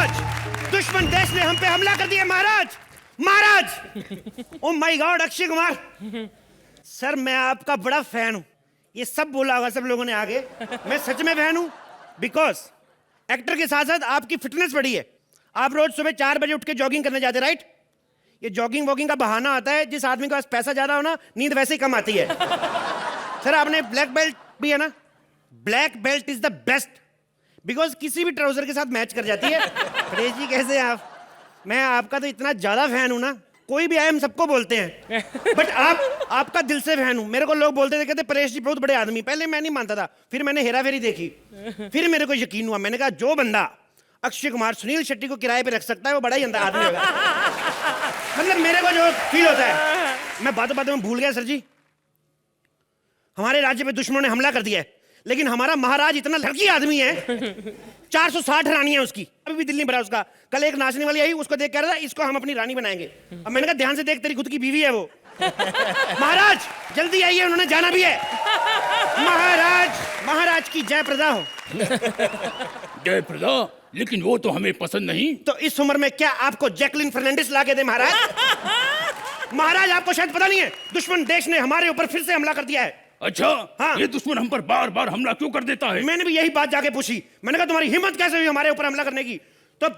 महाराज, दुश्मन देश ने हम पे हमला कर दिया महाराज। महाराज, oh my God Akshay Kumar sir, मैं आपका बड़ा फैन हूं। ये सब बोला होगा सब लोगों ने आगे, मैं सच में फैन हूं। बिकॉज एक्टर के साथ साथ आपकी फिटनेस बढ़ी है। आप रोज सुबह 4 बजे उठ के जॉगिंग करने जाते, राइट? ये जॉगिंग वॉगिंग का बहाना आता है, जिस आदमी के पास पैसा ज्यादा हो ना, नींद वैसे ही कम आती है। सर आपने ब्लैक बेल्ट भी है ना, black belt is the best, because किसी भी ट्राउजर के साथ मैच कर जाती है। परेश जी कैसे हैं आप? मैं आपका तो इतना ज्यादा फैन हूं ना, कोई भी आए हम सबको बोलते हैं, बट आपका दिल से फैन हूं। मेरे को लोग बोलते थे, कहते परेश जी बहुत बड़े आदमी। पहले मैं नहीं मानता था, फिर मैंने हेरा फेरी देखी, फिर मेरे को यकीन हुआ। मैंने कहा जो बंदा अक्षय कुमार सुनील शेट्टी को किराए पे रख सकता है वो बड़ा ही अंदर आदमी होगा। मतलब मेरे को जो फील होता है, मैं बातों बातों में भूल गया सर जी। हमारे राज्य पे दुश्मनों ने हमला कर दिया है, लेकिन हमारा महाराज इतना लड़की आदमी है, 460 रानी है उसकी, अभी भी दिल नहीं भरा उसका। कल एक नाचने वाली आई, उसको देख कह रहा था इसको हम अपनी रानी बनाएंगे। अब मैंने कहा ध्यान से देख, तेरी खुद की बीवी है वो। महाराज जल्दी आइए, उन्होंने जाना भी है। महाराज की जय प्रदा हो। जय प्रदा, लेकिन वो तो हमें पसंद नहीं। तो इस उम्र में क्या आपको जैकलिन फर्नांडिस ला के दे महाराज? महाराज आपको शायद पता नहीं है, दुश्मन देश ने हमारे ऊपर फिर से हमला कर दिया है। अच्छा हाँ। ये दुश्मन हम पर बार बार हमला क्यों कर देता है? मैंने भी यही बात जाके पूछी। मैंने कहा तुम्हारी हिम्मत कैसे हुई हमारे ऊपर हमला करने की? तो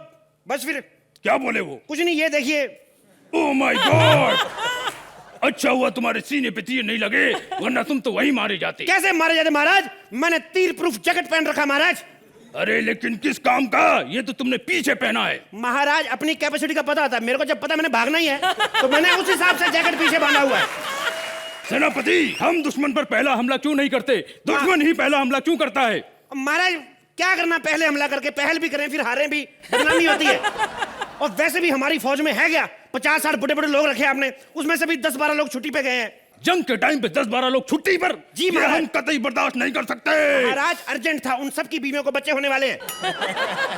बस फिर क्या बोले वो? कुछ नहीं, ये देखिए। ओह माय गॉड, अच्छा हुआ तुम्हारे सीने पे तीर नहीं लगे, वरना तुम तो वही मारे जाते। कैसे मारे जाते महाराज? मैंने तीर प्रूफ जैकेट पहन रखा महाराज। अरे लेकिन किस काम का? ये तो तुमने पीछे पहना है। महाराज अपनी कैपेसिटी का पता होता है, मेरे को जब पता मैंने भागना ही है तो मैंने उस हिसाब से जैकेट पीछे बांधा हुआ है। सेनापति, हम दुश्मन पर पहला हमला क्यों नहीं करते? दुश्मन ही पहला हमला क्यों करता है? महाराज क्या करना, पहले हमला करके पहल भी करें फिर हारें भी, बदनामी होती है। और वैसे भी हमारी फौज में है क्या 50-60 बड़े बड़े लोग रखे आपने, उसमें से भी 10-12 लोग छुट्टी पे गए हैं। जंग के टाइम पे 10-12 लोग छुट्टी पर? जी महाराज, हम कतई बर्दाश्त नहीं कर सकते। महाराज अर्जेंट था, उन सबकी बीवियों को बच्चे होने वाले हैं।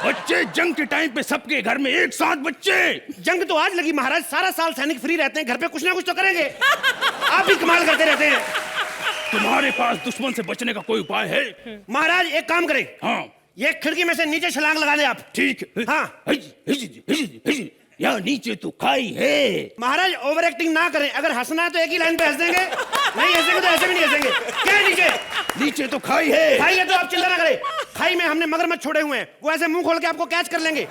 बच्चे जंग के टाइम पे सबके घर में एक साथ बच्चे? जंग तो आज लगी महाराज, सारा साल सैनिक फ्री रहते हैं, घर पे कुछ ना कुछ तो करेंगे। आप भी कमाल करते रहते हैं। तुम्हारे पास दुश्मन से बचने का कोई उपाय है? महाराज एक काम करें, हाँ, ये खिड़की में से नीचे छलांग लगा दे आप। ठीक। हाँ यहाँ नीचे तो खाई है। महाराज ओवर एक्टिंग ना करें, अगर हंसना है तो एक ही लाइन पे हंस देंगे, नहीं हंसेंगे तो ऐसे भी नहीं हंसेंगे। क्या है नीचे? नीचे तो खाई है। खाई है तो आप चिंता ना करें, खाई में हमने मगरमच्छ छोड़े हुए हैं, वो ऐसे मुंह खोल के आपको कैच कर लेंगे।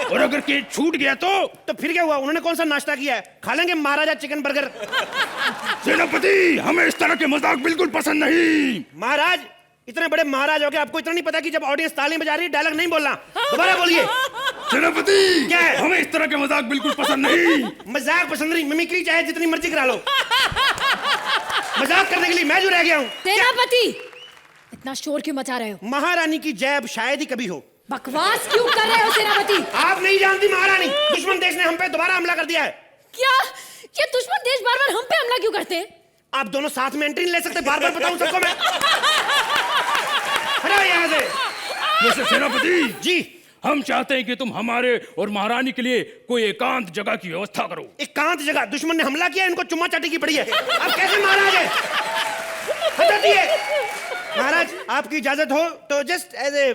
और अगर केज छूट गया तो फिर क्या हुआ? उन्होंने कौन सा नाश्ता किया है? खा लेंगे महाराजा चिकन बर्गर। सेनापति, हमें इस तरह के मजाक बिल्कुल पसंद नहीं। महाराज इतने बड़े महाराज हो गए, आपको इतना नहीं पता कि जब ऑडियंस ताली बजा रही है डायलॉग नहीं बोलना? दोबारा बोलिए। सेनापति, क्या है? हमें इस तरह के मजाक बिल्कुल पसंद नहीं। मजाक पसंद नहीं, मिमिक्री चाहे जितनी मर्जी करा लो, मजाक करने के लिए मैं जो रह गया हूँ। सेनापति, इतना शोर क्यों मचा रहे हो? महारानी की जय अब शायद ही कभी हो। बकवास क्यों कर रहे हो सेनापति? आप नहीं जानती महारानी, दुश्मन देश ने हम पे दोबारा हमला कर दिया है। क्या ये दुश्मन देश बार बार हम पे हमला क्यों करते हैं? आप दोनों साथ में एंट्री नहीं ले सकते? बार बार बताऊं सबको मैं? हटाओ यहाँ से। वैसे सेनापति जी, हम चाहते हैं कि तुम हमारे और महारानी के लिए कोई एकांत जगह की व्यवस्था करो। एकांत जगह? दुश्मन ने हमला किया, इनको चुम्मा चाटी की पड़ी है। आप कैसे महाराज है? हटा दिए। महाराज आपकी इजाजत हो तो just as a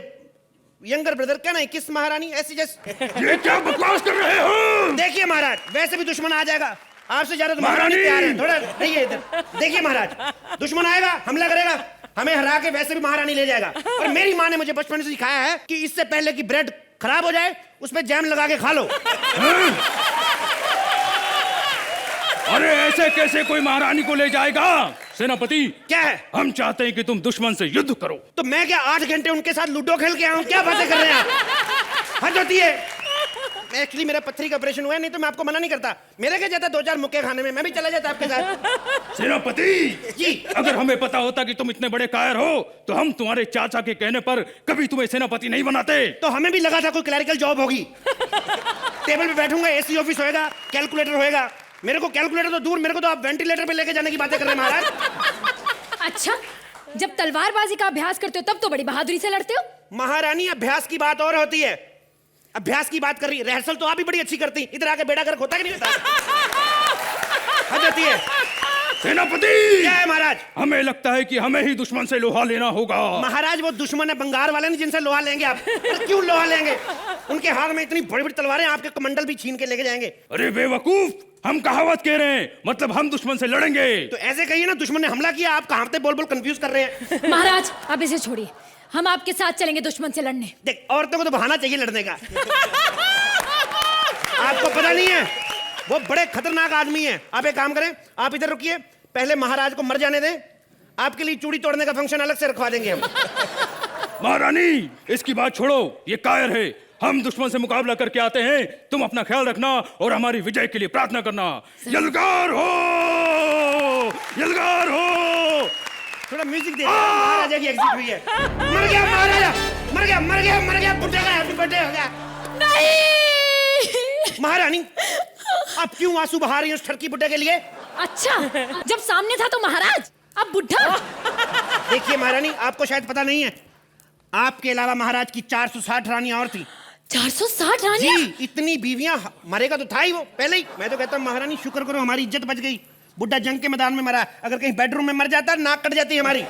younger brother, क्या नहीं किस महारानी ऐसी जस्ट। ये क्या बकवास कर रहे हो? देखिए महाराज, वैसे भी दुश्मन आ जाएगा, आपसे ज्यादा तो महारानी प्यार है। थोड़ा नहीं है इधर देखिए महाराज, दुश्मन आएगा हमला करेगा, हमें हरा के वैसे भी महारानी ले जाएगा। और मेरी माँ ने मुझे बचपन से सिखाया है कि इससे पहले कि ब्रेड खराब हो जाए उस पे जैम लगा के खा लो। अरे ऐसे कैसे कोई महारानी को ले जाएगा? सेनापति क्या है? हम चाहते हैं कि तुम दुश्मन से युद्ध करो। तो मैं क्या 8 घंटे उनके साथ लूडो खेल के आऊं? क्या बातें कर रहे हैं आप? हद होती है। एक्चुअली मेरा पत्थरी का ऑपरेशन हुआ है, नहीं तो मैं आपको मना नहीं करता। मेरे क्या जाता 2-4 मुक्के खाने में, मैं भी चला जाता आपके साथ। सेनापति जी, अगर हमें पता होता कि तुम इतने बड़े कायर हो तो हम तुम्हारे चाचा के कहने पर कभी तुम्हें सेनापति नहीं बनाते। तो हमें भी लगा था कोई क्लरिकल जॉब होगी। टेबल पे बैठूंगा, एसी ऑफिस होएगा, कैलकुलेटर होएगा। मेरे को कैलकुलेटर तो दूर, मेरे को तो आप वेंटिलेटर पे लेके जाने की बातें कर रहे हैं महाराज। अच्छा, जब तलवारबाजी का अभ्यास करते हो तब तो बड़ी बहादुरी से लड़ते हो। महारानी अभ्यास की बात और होती है, अभ्यास की बात कर रही, रिहर्सल तो आप भी बड़ी अच्छी करती, इधर आके बेड़ा गर्क होता कि नहीं होता? हद होती है। सेनापति क्या है महाराज? हमें लगता है कि हमें ही दुश्मन से लोहा लेना होगा। महाराज वो दुश्मन है बंगार वाले नहीं जिनसे लोहा लेंगे आप। तो क्यों लोहा लेंगे? उनके हाथ में इतनी बड़ी बड़ी तलवारें, आपके कमंडल भी छीन के लेके जाएंगे। अरे बेवकूफ, हम कहावत कह रहे हैं, मतलब हम दुश्मन से लड़ेंगे। तो ऐसे कहिए ना, दुश्मन ने हमला किया, आप कहावतें बोल बोल कंफ्यूज कर रहे हैं। महाराज आप इसे छोड़िए, हम आपके साथ चलेंगे दुश्मन से लड़ने। देख, औरतों को तो बहाना चाहिए लड़ने का। आपको पता नहीं है, वो बड़े खतरनाक आदमी है। आप एक काम करें, आप इधर रुकिए, पहले महाराज को मर जाने दें, आपके लिए चूड़ी तोड़ने का फंक्शन अलग से रखवा देंगे हम। महारानी इसकी बात छोड़ो, ये कायर है। हम दुश्मन से मुकाबला करके आते हैं, तुम अपना ख्याल रखना और हमारी विजय के लिए प्रार्थना करना। यलगार हो, यलगार हो। थोड़ा म्यूजिक दे। महाराजा की एग्जिट हुई है। मर गया महाराजा, मर गया, मर गया, मर गया, बुड्ढे का हैप्पी बर्थडे हो गया। नहीं महारानी आप क्यों आंसू बहा रही हैं उस ठरकी बुड्ढे के लिए? अच्छा, जब सामने था तो महाराज, अब बुढ़ा। देखिए महारानी, आपको शायद पता नहीं है, आपके अलावा महाराज की 460 रानियां और थी। 460 रानियां? जी, इतनी बीवियां, मरेगा तो था ही वो पहले ही। मैं तो कहता हूँ महारानी शुक्र करो हमारी इज्जत बच गई। बुड्ढा जंग के मैदान में मरा, अगर कहीं बेडरूम में मर जाता नाक कट जाती हमारी।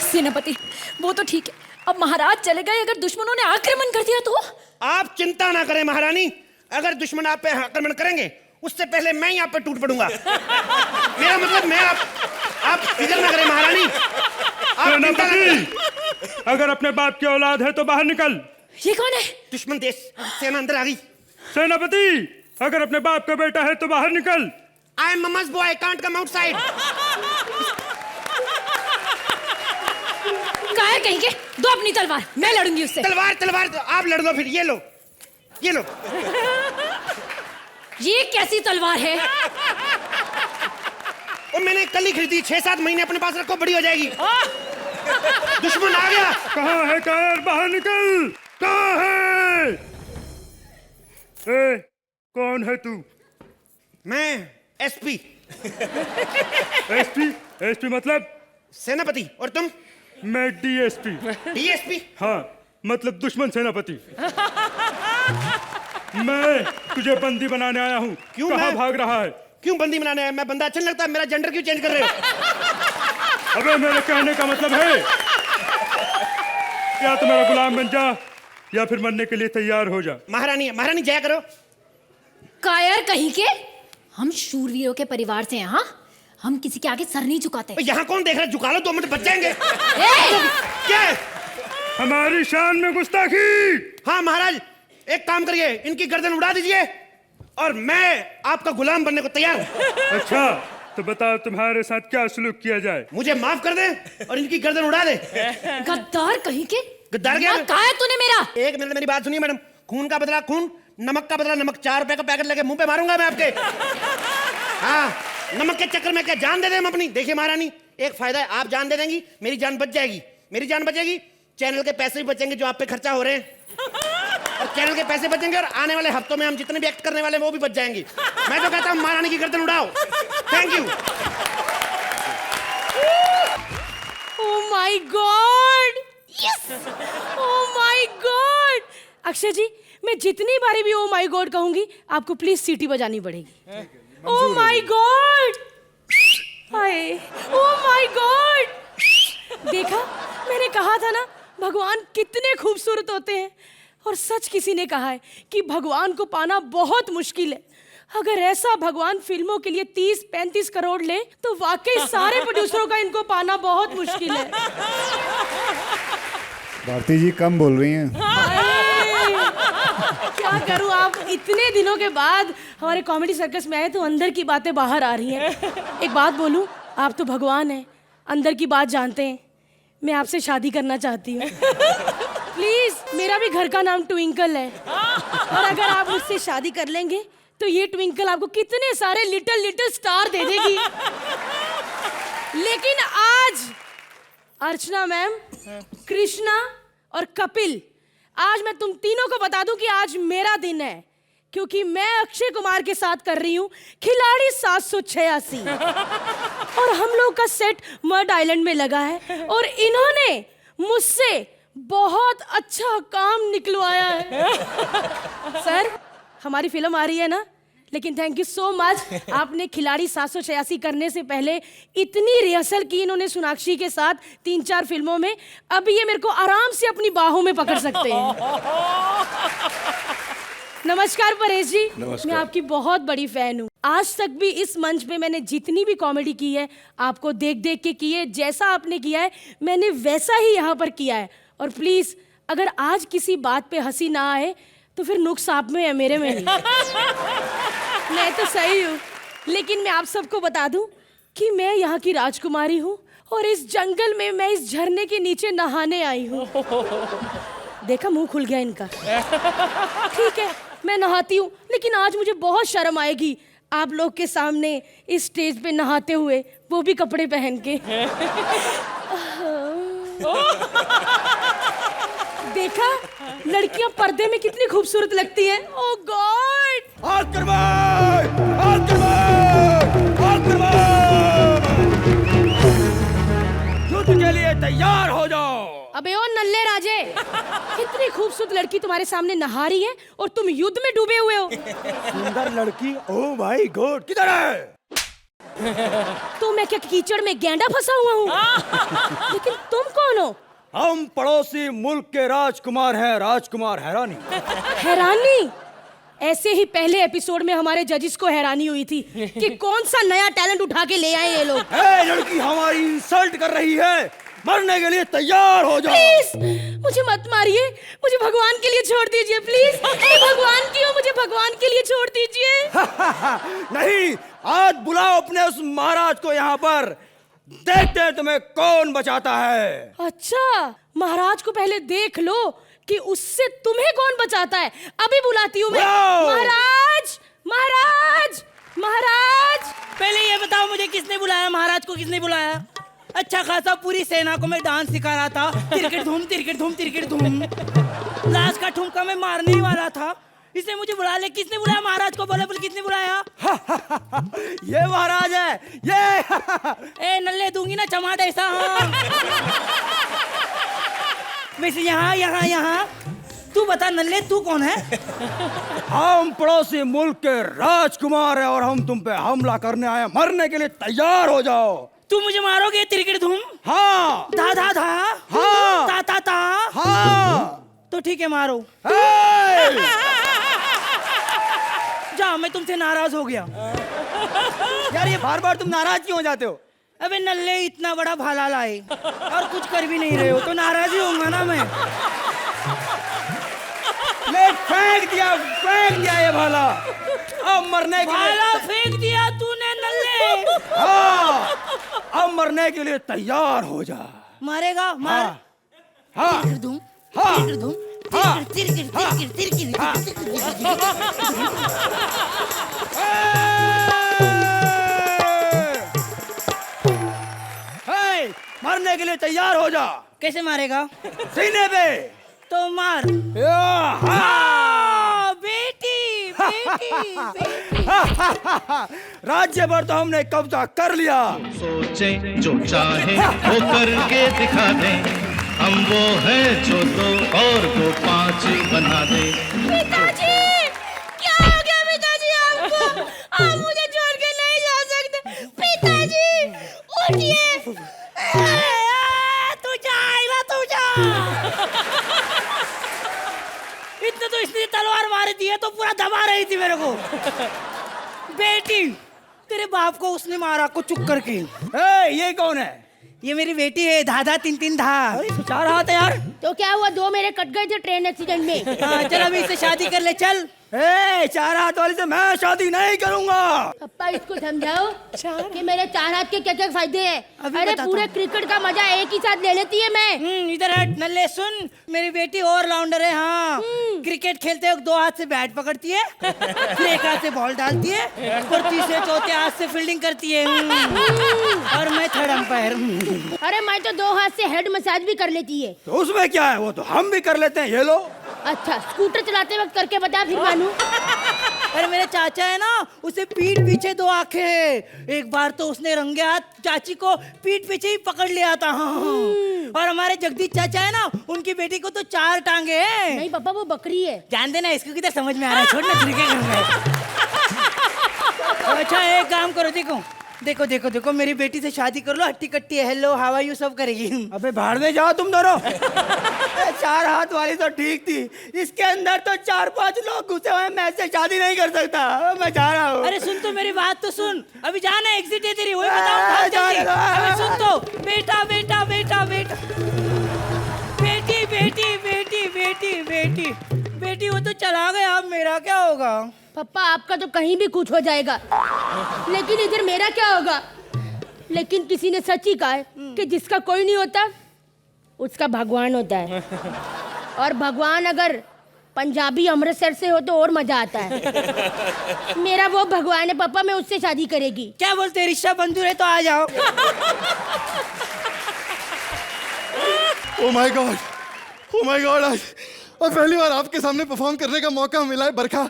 सेनापति वो तो ठीक है, अब महाराज चले गए, अगर दुश्मनों ने आक्रमण कर दिया तो? आप चिंता ना करें महारानी, अगर दुश्मन आप पे आक्रमण करेंगे उससे पहले मैं ही आप पे टूट पड़ूंगा। मेरा मतलब मैं आप फिक्र ना करें महारानी, आप चिंता ना करें। अगर अपने बाप की औलाद है तो बाहर निकल। ये कौन है? दुश्मन देश सेना अंदर आ गई। सेनापति अगर अपने बाप का बेटा है तो बाहर निकल। I am mamma's boy, can't come outside। कायर कहीं के, दो अपनी तलवार, मैं लड़ूंगी उससे। तलवार तलवार तो आप लड़ लो फिर। ये लो, ये लो। ये कैसी तलवार है? वो मैंने कल ही खरीदी, 6-7 महीने अपने पास रखो, बड़ी हो जाएगी। दुश्मन आ गया। कहाँ है कायर? बाहर निकल। कहाँ है? ए, कौन है तू? मैं एसपी। एसपी? एसपी मतलब? सेनापति। और तुम? मैं डीएसपी। डीएसपी? हाँ, मतलब दुश्मन सेनापति। मैं तुझे बंदी बनाने आया हूँ। क्यों? कहाँ भाग रहा है? क्यों बंदी बनाने आया? मैं बंदा अच्छा नहीं लगता? मेरा जेंडर क्यों चेंज कर रहे हो? अबे मेरे कहने का मतलब है या तो मेरा गुलाम बन जा या फिर मरने के लिए तैयार हो जा। महारानी, महारानी जया करो। कायर कहीं के, हम शूरवीरों के परिवार से हैं। हाँ, हम किसी के आगे सर नहीं झुकाते। यहाँ कौन देख रहा है? झुका लो, 2 मिनट बच जाएंगे। क्या है? हमारी शान में गुस्ताखी। हाँ महाराज, एक काम करिए, इनकी गर्दन उड़ा दीजिए और मैं आपका गुलाम बनने को तैयार हूँ। अच्छा तो बताओ तुम्हारे साथ क्या सलूक किया जाए? मुझे माफ कर दे और इनकी गर्दन उड़ा दे। गद्दार कहीं के। गद्दार क्या? कहा है तूने मेरा? एक मिनट मेरी बात सुनिए मैडम। खून का बदला खून, नमक का बदला नमक। 4 रुपए का पैकेट लेके मुंह पे मारूंगा मैं आपके। हाँ, नमक के चक्कर में क्या जान दे दें हम अपनी? देखिए महारानी, एक फायदा है, आप जान दे देंगी, मेरी जान बच जाएगी। मेरी जान बचेगी, चैनल के पैसे भी बचेंगे जो आप पे खर्चा हो रहे हैं, और चैनल के पैसे बचेंगे, और आने वाले हफ्तों में हम जितने भी एक्ट करने वाले हैं वो भी बच जाएंगी। मैं तो कहता हूँ महारानी की गर्दन उड़ाओ। Thank you. Oh my God, yes, oh my God. Akshay ji, मैं जितनी बारी भी ओह माय गॉड कहूंगी आपको प्लीज सीटी बजानी पड़ेगी। ओह my God, hi, oh my God. देखा, मैंने कहा था ना भगवान कितने खूबसूरत होते हैं, और सच किसी ने कहा है कि भगवान को पाना बहुत मुश्किल है। अगर ऐसा भगवान फिल्मों के लिए 30-35 करोड़ ले तो वाकई सारे प्रोड्यूसरों का इनको पाना बहुत मुश्किल है। भारती जी कम बोल रही हैं। क्या करूं, आप इतने दिनों के बाद हमारे कॉमेडी सर्कस में आए तो अंदर की बातें बाहर आ रही हैं। एक बात बोलूं, आप तो भगवान हैं, अंदर की बात जानते हैं। मैं आपसे शादी करना चाहती हूँ। प्लीज, मेरा भी घर का नाम ट्विंकल है, और अगर आप मुझसे शादी कर लेंगे तो ये ट्विंकल आपको कितने सारे लिटिल लिटिल स्टार दे देगी। लेकिन आज अर्चना मैम, कृष्णा और कपिल, आज मैं तुम तीनों को बता दूं कि आज मेरा दिन है, क्योंकि मैं अक्षय कुमार के साथ कर रही हूँ खिलाड़ी 786, और हम लोग का सेट मड आइलैंड में लगा है, और इन्होंने मुझसे बहुत अच्छा काम निकलवाया है। सर, हमारी फिल्म आ रही है ना, लेकिन थैंक यू सो मच। आपने खिलाड़ी 786 करने से पहले इतनी रिहर्सल की इन्होंने सोनाक्षी के साथ 3-4 फिल्मों में। अब ये मेरे को आराम से अपनी बाहों में पकड़ सकते हैं। नमस्कार परेश जी। मैं आपकी बहुत बड़ी फैन हूँ। आज तक भी इस मंच पे मैंने जितनी भी कॉमेडी की है आपको देख देख के की है। जैसा आपने किया है मैंने वैसा ही यहाँ पर किया है। और प्लीज अगर आज किसी बात पे हंसी ना आए तो फिर नुक्स आप में है, मेरे में नहीं। मैं तो सही हूँ, लेकिन मैं आप सबको बता दूं कि मैं यहाँ की राजकुमारी हूँ और इस जंगल में मैं इस झरने के नीचे नहाने आई हूँ। देखा, मुंह खुल गया इनका। ठीक है, मैं नहाती हूँ, लेकिन आज मुझे बहुत शर्म आएगी आप लोग के सामने इस स्टेज पे नहाते हुए, वो भी कपड़े पहन के। देखा, लड़कियां पर्दे में कितनी खूबसूरत लगती हैं। ओह गॉड! युद्ध के लिए तैयार हो जाओ। अबे ओ नल्ले राजे, कितनी खूबसूरत लड़की तुम्हारे सामने नहा रही है और तुम युद्ध में डूबे हुए हो। सुंदर लड़की, ओह माय गॉड, किधर है? तो मैं क्या कीचड़ में गेंडा फंसा हुआ हूँ? लेकिन तुम कौन हो? हम पड़ोसी मुल्क के राजकुमार हैं, राजकुमार हैरानी। हैरानी? ऐसे ही पहले एपिसोड में हमारे जजिस को हैरानी हुई थी कि कौन सा नया टैलेंट उठा के ले आए ये लोग। ए, लड़की हमारी इंसल्ट कर रही है, मरने के लिए तैयार हो जाओ। प्लीज मुझे मत मारिए, मुझे भगवान के लिए छोड़ दीजिए प्लीज। मैं भगवान की हूँ, मुझे भगवान के लिए छोड़ दीजिए। नहीं, आज बुलाओ अपने उस महाराज को यहाँ पर, देखते हैं तुम्हें कौन बचाता है। अच्छा, महाराज को पहले देख लो कि उससे तुम्हें कौन बचाता है। अभी बुलाती हूँ मैं। महाराज, महाराज, महाराज। पहले ये बताओ मुझे किसने बुलाया, महाराज को किसने बुलाया? अच्छा खासा पूरी सेना को मैं डांस सिखा रहा था, तिरकिट धूम तिरकिट धूम तिरकिट धूम। लास्ट का ठुमका मैं मारने ही वाला था, इसने मुझे बुला ले। किसने बुलाया महाराज को? बोले बोल, किसने बुलाया? ये महाराज है ये। ए नल्ले, दूंगी ना चमाट ऐसा। हाँ वैसे यहाँ यहाँ यहाँ तू बता नल्ले, तू कौन है? हम पड़ोसी मुल्क के राजकुमार हैं और हम तुम पे हमला करने आए, मरने के लिए तैयार हो जाओ। तू मुझे मारोगे? तिरकिट धूम। हाँ धा धा धा। हाँ ता ता ता। हाँ। तो ठीक है, मारो। जा, मैं तुमसे नाराज हो गया। यार ये बार बार तुम नाराज क्यों हो जाते हो? अबे नल्ले, इतना बड़ा भाला लाए और कुछ कर भी नहीं रहे हो तो नाराज ही होऊंगा ना मैं। ले फेंक दिया ये भाला। अब मरने के लिए भाला फेंक दिया तूने नल्ले। हाँ, अब मरने के लिए तैयार हो जा। मारेगा? मार। हाँ हाँ धूम हाँ धूम। हाँ। मरने के लिए तैयार हो जा। कैसे मारेगा? सीने पे। तो मार। हाँ। बेटी बेटी बेटी। राज्य भर तो हमने कब्जा कर लिया। सोचे जो चाहे वो करके दिखा दे, हम वो है जो 2 और 2 5 बना दे। पिताजी, क्या हो गया पिताजी आपको? आप मुझे छोड़ के नहीं जा सकते। पिताजी उठिए। तू जा, तू जा। इतने तो इसने तलवार मारी थी, तो पूरा दबा रही थी मेरे को। बेटी, तेरे बाप को उसने मारा को चुप करके। ये कौन है? ये मेरी बेटी है, धाधा 3-3 धा। चार हाथ है यार। तो क्या हुआ, 2 मेरे कट गए थे ट्रेन एक्सीडेंट में। हाँ, चल अभी इससे शादी कर ले, चल। चार हाथ वाली से मैं शादी नहीं करूंगा। पप्पा इसको समझाओ कि मेरे 4 हाथ के क्या क्या फायदे हैं। अभी अरे बताता पूरे हूँ। क्रिकेट का मजा एक ही साथ ले लेती है मैं। इधर हट नल्ले, सुन, मेरी बेटी ऑलराउंडर है। हाँ, क्रिकेट खेलते वक्त 2 हाथ से बैट पकड़ती है, फिर 1 हाथ से बॉल डालती है और तीसरे चौथे हाथ से फील्डिंग करती है। और मैं 3rd अंपायर। अरे मैं तो 2 हाथ से हेड मसाज भी कर लेती है। तो उसमें क्या है, वो तो हम भी कर लेते हैं। ये लो। अच्छा, स्कूटर चलाते वक्त करके बता फिर मानू। अरे मेरे चाचा है ना, उसे पीठ पीछे 2 आंखें है। एक बार तो उसने रंगे हाथ चाची को पीठ पीछे ही पकड़ लिया था। और हमारे जगदीश चाचा है ना, उनकी बेटी को तो 4 टांगे हैं। नहीं पापा, वो बकरी है। जान देना, इसको किधर समझ में आ रहा है। छोड़ ना, क्रिकेट अच्छा एक काम करो, देखो देखो देखो देखो मेरी बेटी से शादी कर लो, हट्टी कट्टी हेलो हाउ आर यू सब करेगी। अबे भाड़ में जाओ तुम दोनों। 4 हाथ वाली तो ठीक थी, इसके अंदर तो 4-5 लोग घुसे हुए हैं, मैं इससे शादी नहीं कर सकता, मैं जा रहा हूँ। अरे सुन तो मेरी बात तो सुन, अभी जाना एग्जिट है तेरी, वही बताऊं जल्दी। अबे सुन तो, बेटा बेटा बेटा बेटा बेटी बेटी बेटी बेटी बेटी बेटी वो तो चला गया, अब मेरा क्या होगा? पापा आपका तो कहीं भी कुछ हो जाएगा, लेकिन इधर मेरा क्या होगा? लेकिन किसी ने सच ही कहा है कि जिसका कोई नहीं होता उसका भगवान होता है, और भगवान अगर पंजाबी अमृतसर से हो तो और मजा आता है। मेरा वो भगवान है पापा, मैं उससे शादी करेगी। क्या बोलते, रिश्ता मंजूर है तो आ जाओ। ओ माय गॉड, आज और पहली बार आपके सामने परफॉर्म करने का मौका मिला है बरखा,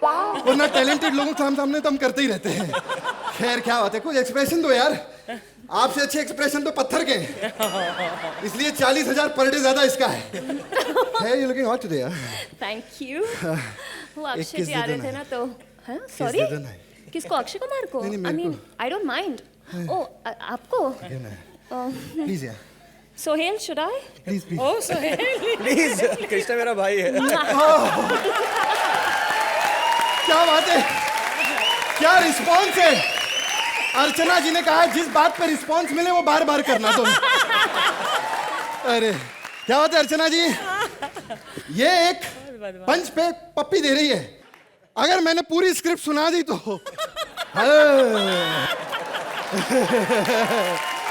वरना टैलेंटेड लोगों के सामने तो हम करते ही रहते हैं। खैर क्या बात है, कुछ एक्सप्रेशन दो यार, आपसे अच्छे एक्सप्रेशन तो पत्थर के हैं, इसलिए 40,000 पर डे ज्यादा इसका है। यू लुकिंग हॉट टुडे यार। Thank you. वो अक्षय जी आ रहे थे ना तो, हाँ सॉरी, किसको? अक्षय कुमार को? I mean I don't mind. Oh आपको? प्लीज यार। Sohail, should I? Please please oh Sohail please, Krishna मेरा भाई है। क्या बात है, क्या रिस्पॉन्स है। अर्चना जी ने कहा जिस बात पे रिस्पॉन्स मिले वो बार बार करना तुम। अरे क्या बात है अर्चना जी, ये एक पंच पे पप्पी दे रही है, अगर मैंने पूरी स्क्रिप्ट सुना दी तो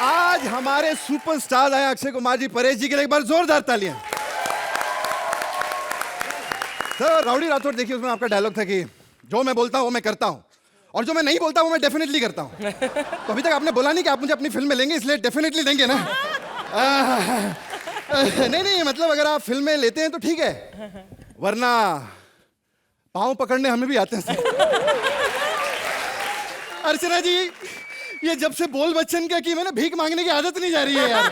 आज हमारे सुपरस्टार आए अक्षय कुमार जी, परेश जी के लिए एक बार जोरदार तालियां। सर राउडी राठौड़, देखिए उसमें आपका डायलॉग था कि जो मैं बोलता हूं वो मैं करता हूं, और जो मैं नहीं बोलता वो मैं डेफिनेटली करता हूं। तो अभी तक आपने बोला नहीं कि आप मुझे अपनी फिल्म में लेंगे, इसलिए डेफिनेटली देंगे ना? नहीं मतलब अगर आप फिल्म में लेते हैं तो ठीक है, वरना पाँव पकड़ने हमें भी आते हैं। अर्चना जी, ये जब से बोल बच्चन क्या की मैंने भीख मांगने की आदत नहीं जा रही है यार।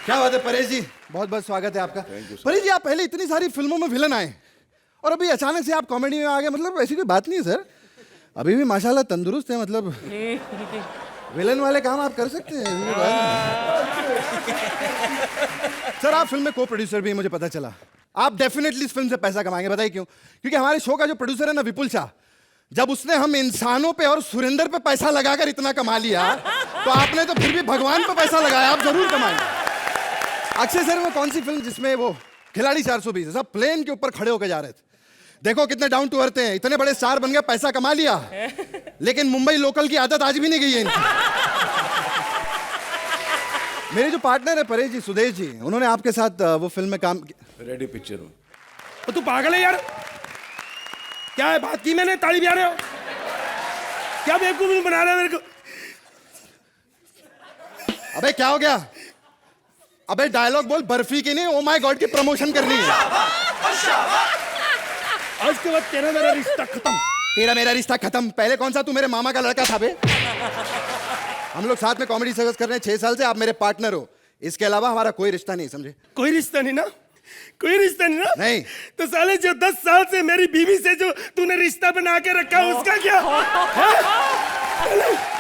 क्या बात है परेश जी, बहुत बहुत स्वागत है आपका। परेश जी, आप पहले इतनी सारी फिल्मों में विलन आए और अभी अचानक से आप कॉमेडी में आ गए, मतलब ऐसी कोई बात नहीं है सर, अभी भी माशाल्लाह तंदुरुस्त है, मतलब विलन वाले काम आप कर सकते हैं। सर आप फिल्म में को प्रोड्यूसर भी हैं, मुझे पता चला। आप डेफिनेटली इस फिल्म से पैसा कमाएंगे, बताइए क्यों? क्योंकि हमारे शो का जो प्रोड्यूसर है ना विपुल शाह, जब उसने हम इंसानों पे और सुरेंद्र पे पैसा लगाकर इतना कमा लिया, तो आपने तो फिर भी भगवान पे पैसा लगाया, आप जरूर कमाएंगे। अक्षय सर, वो कौन सी फिल्म जिसमें वो खिलाड़ी 420 सब प्लेन के ऊपर खड़े होकर जा रहे थे, देखो कितने डाउन टू अर्थ हैं, इतने बड़े स्टार बन गए, पैसा कमा लिया, लेकिन मुंबई लोकल की आदत आज भी नहीं गई है इनकी। मेरे जो पार्टनर है परेश जी, सुदेश जी, उन्होंने आपके साथ वो फिल्म में काम रेडी पिक्चर में। तो तू पागल है यार, क्या है बात की मैंने, ताली बजा रहे हो क्या? बेवकूफ बना रहे हो मेरे को। अबे क्या हो गया? अबे डायलॉग बोल, बर्फी की नहीं, ओ माय गॉड की प्रमोशन करनी है। आज के बाद तेरा मेरा रिश्ता खत्म। तेरा मेरा रिश्ता खत्म? पहले कौन सा तू मेरे मामा का लड़का था बे? हम लोग साथ में कॉमेडी सर्विस कर रहे हैं 6 साल से, आप मेरे पार्टनर हो, इसके अलावा हमारा कोई रिश्ता नहीं, समझे? कोई रिश्ता नहीं ना? कोई रिश्ता नहीं ना? नहीं। तो साले जो 10 साल से मेरी बीवी से जो तूने रिश्ता बना के रखा उसका क्या?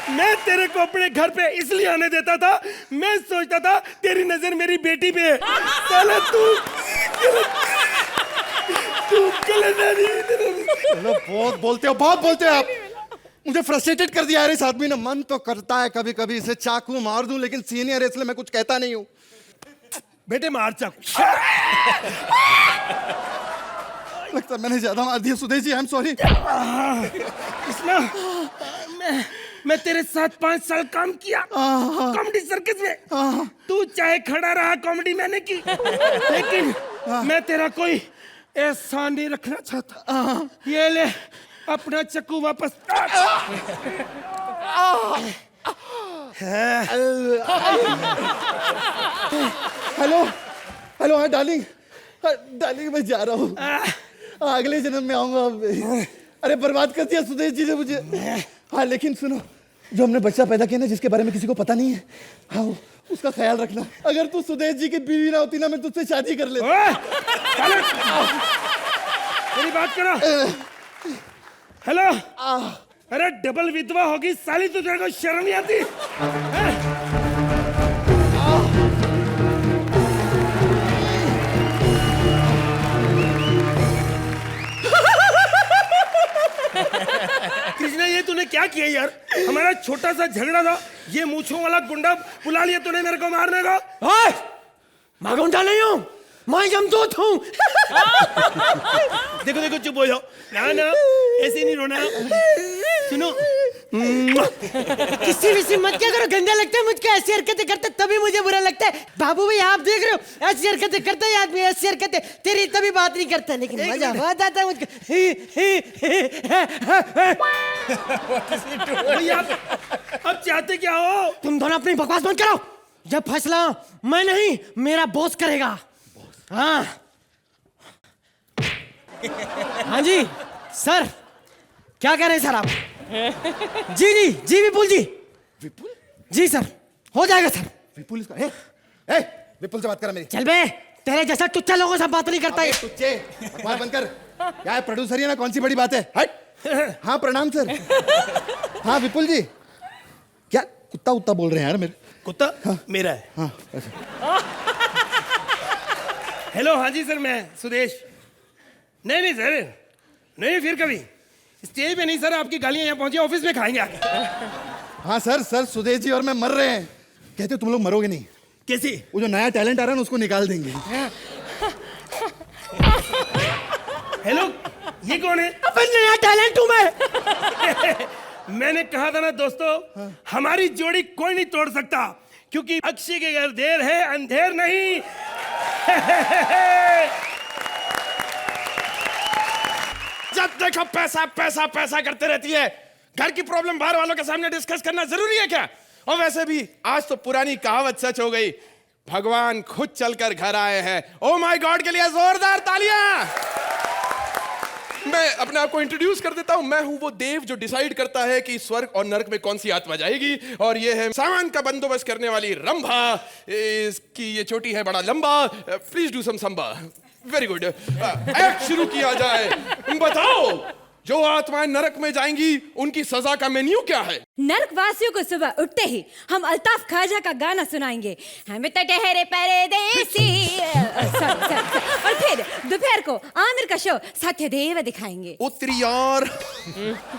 मैं तेरे को अपने घर पे इसलिए आने देता था, मैं सोचता था तेरी नजर मेरी बेटी पे है। साले तू बहुत बोलते हो, बहुत बोलते हो आप, मुझे फ्रस्ट्रेटेड कर दिया यार इस आदमी ने। मन तो करता है कभी कभी इसे चाकू मार दूं, लेकिन सीनियर है इसलिए मैं कुछ कहता नहीं हूं। बेटे मार चाकू। लगता मैंने ज्यादा मार दिया Sudesh ji, I am sorry. Krishna, मैं तेरे साथ 5 साल काम किया कॉमेडी सर्कस में, तू चाहे खड़ा रहा, कॉमेडी मैंने की, लेकिन मैं तेरा कोई एहसान नहीं रखना चाहता। ये ले अपना चाकू वापस। हेलो हेलो, हाँ डार्लिंग, डार्लिंग मैं जा रहा हूँ, अगले जन्म में आऊंगा। अरे बर्बाद कर दिया सुदेश जी ने मुझे। हाँ लेकिन सुनो, जो हमने बच्चा पैदा किया ना, जिसके बारे में किसी को पता नहीं है, हाँ उसका ख्याल रखना। अगर तू सुदेश जी की बीवी ना होती ना, मैं तुझसे शादी कर लेता। मेरी बात करो। हेलो। अरे डबल विधवा होगी साली, तो तेरे को शर्म नहीं आती? कृष्णा, ये तूने क्या किया यार? हमारा छोटा सा झगड़ा था, ये मूंछों वाला गुंडा बुला लिया तूने मेरे को मारने का। मैं गुंडा नहीं हूँ, मैं यमदूत हूँ। देखो देखो, चुप हो जाओ। ना ना, ऐसे नहीं रोना। सुनो, किसी विसी मत क्या करो, गंदा लगता है मुझको। ऐसी हरकतें करते तभी मुझे बुरा लगता है। बाबू भाई आप देख रहे हो, ऐसी हरकतें करता है आदमी, ऐसी हरकतें। तेरी तभी बात नहीं करता, लेकिन मजा बहुत आता है मुझको। भैया अब चाहते क्या हो? तुम दोनों अपनी बकवास बंद करो। जब फैसला मैं नहीं, मेरा बॉस करेगा। हाँ हाँ जी सर, क्या कह रहे हैं सर आप? जी जी जी विपुल जी। विपुल? जी सर, हो जाएगा सर। विपुल इसका ए, विपुल से बात कर मेरी। चल बे, तेरे जैसा टुच्चा लोगों से बात नहीं करता है। टुच्चे बकवास बंद कर। क्या है, प्रोड्यूसर ही ना, कौन सी बड़ी बात है? हट। हाँ प्रणाम सर। हाँ विपुल जी, क्या कुत्ता उत्ता बोल रहे हैं यार मेरे? कुत्ता? हाँ। मेरा है। हाँ हेलो, हाँ जी सर, मैं सुदेश। नहीं नहीं सर, नहीं फिर कभी। स्टेज पे नहीं सर, आपकी गालियां यहाँ पहुंची, ऑफिस में खाएंगे आके। हाँ सर सुदेश जी और मैं मर रहे हैं। कहते तुम लोग मरोगे नहीं। कैसे? वो जो नया टैलेंट आ रहा है ना, उसको निकाल देंगे। हेलो, ये कौन है? अपन नया टैलेंट हूं मैं। मैंने कहा था ना दोस्तों, हमारी जोड़ी कोई नहीं तोड़ सकता, क्योंकि अक्षय के घर देर है अंधेर नहीं। जब देखो पैसा पैसा पैसा करते रहती है। घर की प्रॉब्लम बाहर वालों के सामने डिस्कस करना जरूरी है क्या? और वैसे भी आज तो पुरानी कहावत सच हो गई, भगवान खुद चलकर घर आए हैं। ओ माय गॉड के लिए जोरदार तालियां। मैं अपने आप को इंट्रोड्यूस कर देता हूं। मैं हूं वो देव जो डिसाइड करता है कि स्वर्ग और नरक में कौन सी आत्मा जाएगी। और ये है सामान का बंदोबस्त करने वाली रंभा। इसकी ये चोटी है बड़ा लंबा। Please do some samba. Very good. Act शुरू किया जाए। बताओ, जो आत्माएं नरक में जाएंगी उनकी सजा का मेन्यू क्या है? नरक वासियों को सुबह उठते ही हम अल्ताफ ख्वाजा का गाना सुनाएंगे, हम तो ठहरे परदेसी। और फिर दोपहर को आमिर का शो सत्यदेव दिखाएंगे। उत्तरी यार,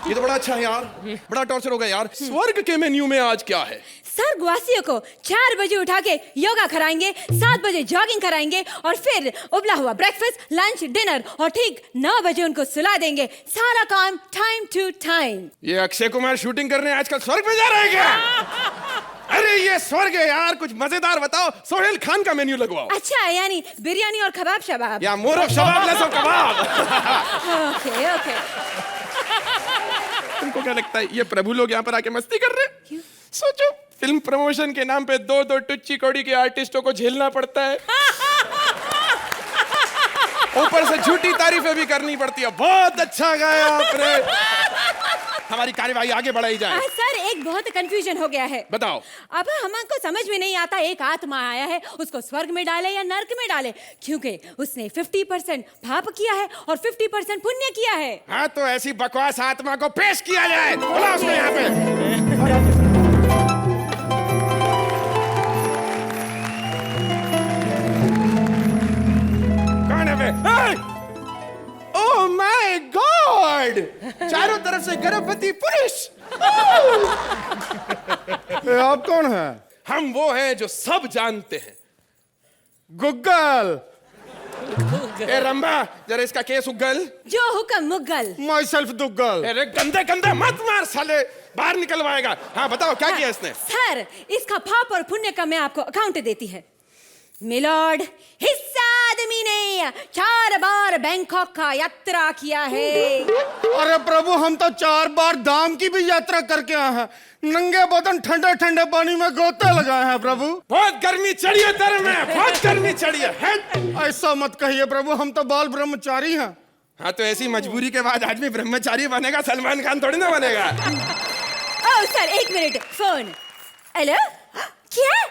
ये तो बड़ा अच्छा है यार, बड़ा टॉर्चर हो गया यार। स्वर्ग के मेन्यू में आज क्या है? स्वर्गवासियों को 4 बजे उठा के योगा कराएंगे, 7 बजे जॉगिंग कराएंगे, और फिर उबला हुआ ब्रेकफास्ट, लंच, डिनर, और ठीक 9 बजे उनको सुला देंगे। सारा काम टाइम टू टाइम। ये अक्षय कुमार शूटिंग करने आजकल स्वर्ग में जा रहे हैं क्या? अरे ये स्वर्ग है यार, कुछ मजेदार बताओ। सोहेल खान का मेन्यू लगवाओ। अच्छा, यानी बिरयानी और कबाब शबाब? या मोरब शबाब लेस कबाब। Okay okay. तुमको क्या लगता है ये प्रभु लोग यहाँ पर आके मस्ती कर रहे हैं? सोचो, फिल्म प्रमोशन के नाम पे 2-2 टुच्ची कौड़ी के आर्टिस्टों को झेलना पड़ता है, ऊपर से झूठी तारीफें भी करनी पड़ती है। बहुत अच्छा गाया आपने। हमारी कार्यवाही आगे बढ़ाई जाए। सर, एक बहुत कंफ्यूजन हो गया है। बताओ। अब हमको समझ में नहीं आता, एक आत्मा आया है, उसको स्वर्ग में डाले या नरक में डाले, क्योंकि उसने 50% पाप किया है और 50% पुण्य किया है। हाँ, तो ऐसी बकवास आत्मा को पेश किया जाए। बोला उसको यहाँ पे। कौन है बे? ओह माय गॉड, चारों तरफ से गर्भवती पुरुष। आप कौन है? हम वो हैं जो सब जानते हैं। गुग्गल। ए रंबा, जरा इसका केस उगल। जो हुक्म मुगल। My self Duggal. अरे गंदे गंदे मत मार साले, बाहर निकलवाएगा। हाँ बताओ, क्या किया इसने? सर, इसका पाप और पुण्य का मैं आपको अकाउंट देती है। मिलॉर्ड, हिस्सा आदमी ने 4 बार बैंकॉक का यात्रा किया है। अरे प्रभु, हम तो 4 बार धाम की भी यात्रा करके आए हैं। नंगे बदन ठंडे ठंडे पानी में गोते लगाए हैं प्रभु। बहुत गर्मी चढ़ी है तेरे में, बहुत गर्मी चढ़ी है। ऐसा मत कहिए प्रभु, हम तो बाल ब्रह्मचारी हैं। हाँ, तो ऐसी मजबूरी के बाद आदमी ब्रह्मचारी बनेगा, सलमान खान थोड़ी ना बनेगा। Oh sir, 1 minute, phone. Hello, क्या?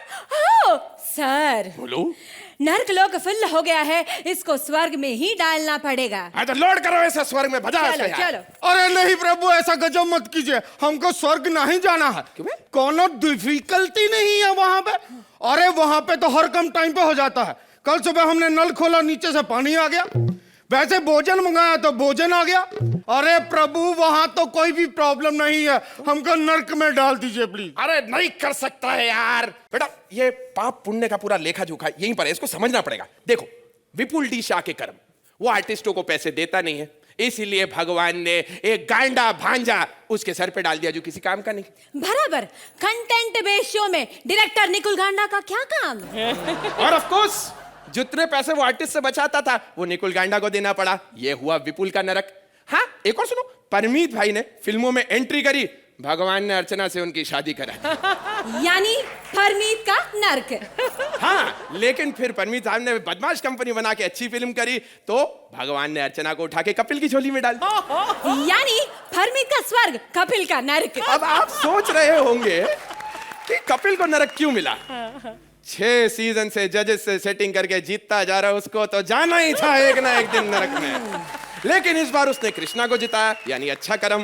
ओह सर, बोलो। नर्क लोक फुल हो गया है, इसको स्वर्ग में ही डालना पड़ेगा। हाँ तो लोड करो ऐसा स्वर्ग में, भजा चलो इसको यार। चलो। अरे नहीं प्रभु, ऐसा गजब मत कीजिए, हमको स्वर्ग नहीं जाना है। क्यों बे? कोनो डिफिकल्टी नहीं है वहां पे। अरे वहां पे तो हर कम टाइम पे हो जाता है। कल सुबह हमने नल खोला, नीचे से पानी आ गया। वैसे भोजन मंगाया तो भोजन आ गया। अरे प्रभु, वहां तो कोई भी प्रॉब्लम नहीं है, हमको नर्क में डाल दीजिए प्लीज। अरे नहीं कर सकता है यार बेटा, ये पाप पुण्य का पूरा लेखा जोखा यहीं पर है, इसको समझना पड़ेगा। देखो, विपुल डी शाह के कर्म, वो आर्टिस्टों को पैसे देता नहीं है, इसीलिए भगवान ने एक गांडा भांजा उसके सर पे डाल दिया जो किसी काम का नहीं। बराबर, कंटेंट बेस्ड शो में डायरेक्टर निकुल गांडा का क्या काम? और ऑफ कोर्स जितने पैसे वो आर्टिस्ट से बचाता था वो निकुल गांडा को देना पड़ा। ये हुआ विपुल का नरक। हाँ, एक और सुनो, परमीत भाई ने फिल्मों में एंट्री करी, भगवान ने अर्चना से उनकी शादी करा। यानी परमीत का नर्क। हाँ, लेकिन फिर परमीत साहब ने बदमाश कंपनी बना के अच्छी फिल्म करी तो भगवान ने अर्चना को उठा के कपिल की झोली में डाल दिया। यानी परमीत का स्वर्ग, कपिल का नर्क। अब आप सोच रहे होंगे कि कपिल को नरक क्यों मिला। 6 सीजन से जजेस से सेटिंग करके जीतता जा रहा, उसको तो जाना ही था एक ना एक दिन नरक में। लेकिन इस बार उसने कृष्णा को जिताया, यानी अच्छा कर्म।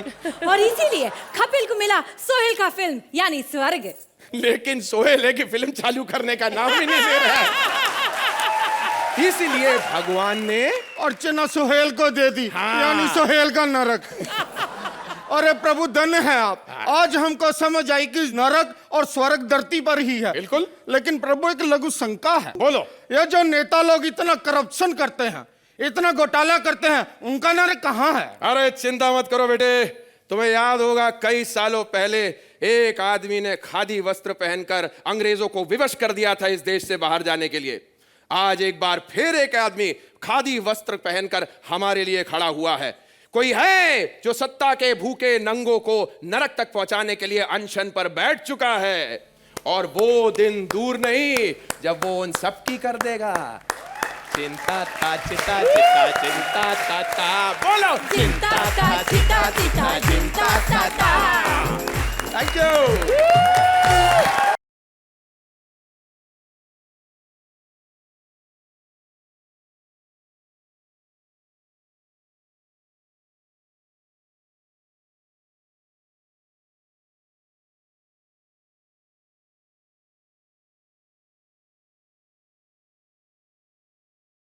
और इसीलिए कपिल को मिला सोहेल का फिल्म यानी स्वर्ग। लेकिन सोहेल है कि फिल्म चालू करने का नाम ही नहीं ले रहा है, इसीलिए भगवान ने अर्चना सोहेल को दे दी। हाँ। यानी सोहेल का नरक। अरे प्रभु, धन्य है आप, आज हमको समझ आई कि नरक और स्वर्ग धरती पर ही है। बिल्कुल। लेकिन प्रभु एक लघु शंका है। बोलो। ये जो नेता लोग इतना करप्शन करते हैं, इतना घोटाला करते हैं, उनका नरक कहाँ है? अरे चिंता मत करो बेटे, तुम्हें याद होगा कई सालों पहले एक आदमी ने खादी वस्त्र पहनकर अंग्रेजों को विवश कर दिया था इस देश से बाहर जाने के लिए। आज एक बार फिर एक आदमी खादी वस्त्र पहनकर हमारे लिए खड़ा हुआ है। कोई है जो सत्ता के भूखे नंगों को नरक तक पहुंचाने के लिए अनशन पर बैठ चुका है, और वो दिन दूर नहीं जब वो उन सबकी कर देगा। चिंता था चिता चिता चिंता था ता, बोलो चिंता था चिता चिता चिंता था। Thank you.